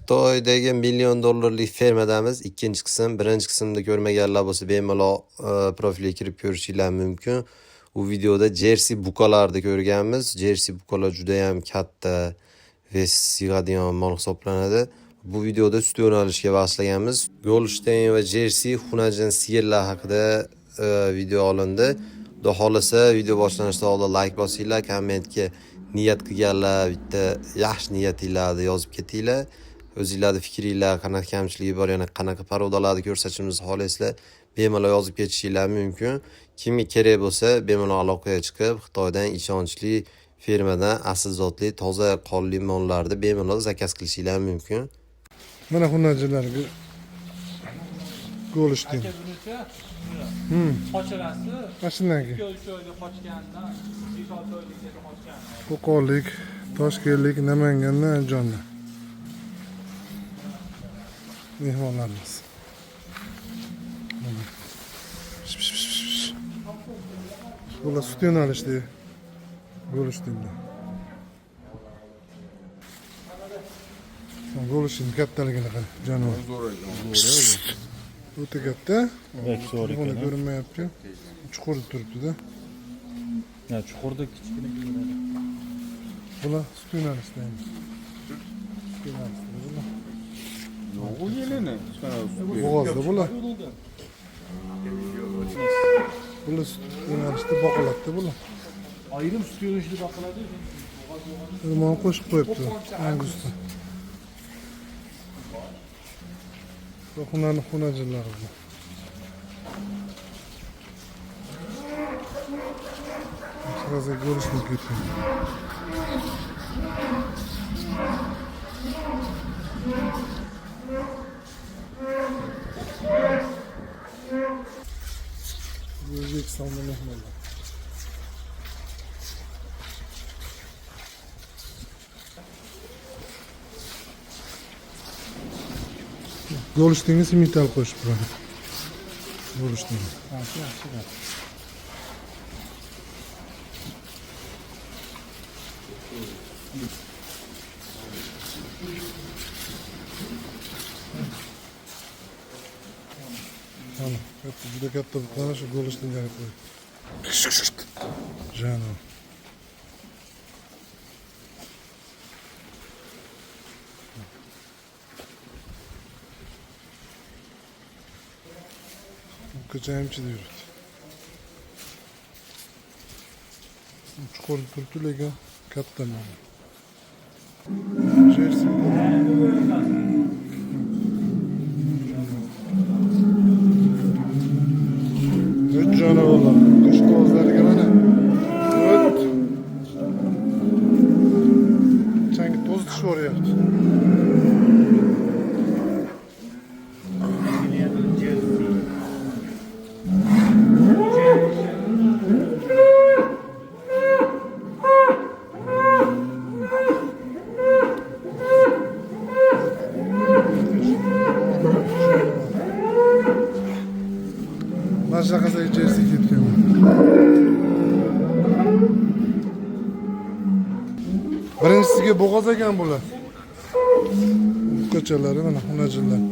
Xitoydagi million dollarlik fermadamiz ikkinchi qism. Birinchi qismda ko'rmaganlar bo'lsa bemalol profilga kirib ko'rishingiz mumkin. U videoda Jersey buqalarni ko'rganmiz. Jersey buqalar juda ham katta va sig'adigan mol hisoblanadi. Bu videoda sut yo'nalishga boshlaganmiz. Golshtayn va Jersey xunajin sigirlar haqida video olindi. Xudo xolasa video boshlanishidan oldin like bosinglar, kommentga niyat qilganlar bitta yaxshi niyatinglarni yozib ketinglar. O'zingizlarning fikringlar, qanaqa kamchiligi bor, yana qanaqa parodalarni ko'rsatishimizni xohlaysizlar, bemalol yozib ketishinglar mumkin. Kimga kerak bo'lsa, bemalol aloqaga chiqib, Xitoydan ishonchli fermadan asl zotli toza qonli mollarni bemalol zakaz qilishinglar mumkin. Mana xunajilarga Golshtayn. Qochirasi. Mashinagi. 2-3 oyda qochganda, 5-6 oylikda qochgan. Qo'qonlik, Toshkentlik, Namangandan Andijondan. Mehmonlarimiz. Bular sut yo'nalishdi. Golshtaynda. Golshtayn kattaligini qara, jonivor. O'ta katta. Buni ko'rinmayapti. Chuqurda turibdi-da. Ya chuqurda kichkina ko'rinadi. Bular sut yo'nalishdaymi? O yelene. Bo'g'ozda bular. Bular sut yo'nalishda boqiladida bular. Ayrim sut yo'nalishida boqiladi. Limon qo'shib qo'yibdi. Angusta. Bu xunajinlari bu. Sразу Golshtayn ketgan. O'zbekistonda mehmonlar. Golshtaynga semital qo'shib turadi. Golshtayn. Ana, juda katta mana shu Golshtaynga qo'y. Jano. Ko'chayimchi yuribdi. Chuqur turibdi lekin katta mana. Jersey. Canavarlar. Kış kozlariga mana. O't. Changi to'z tushoryapti. Başaqasaga Jersey ketgan. Birinchisiga bo'g'oz ekan bular. Ko'chalari mana xunajinlar.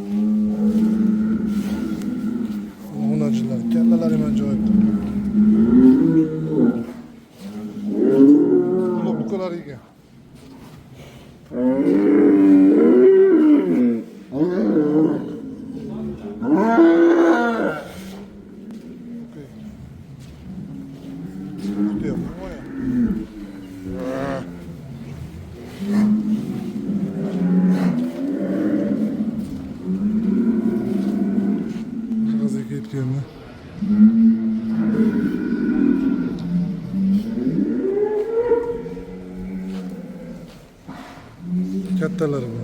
Xunajinlar kallalari ham joyib. Bu buqalar ekan. Ketganmi? Kattalari bu.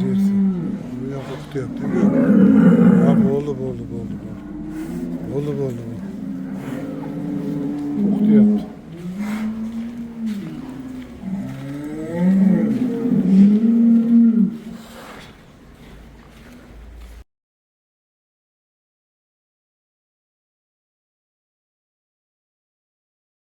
Jersey. Bu yoqqa kutyapti. Ha, bo'ldi.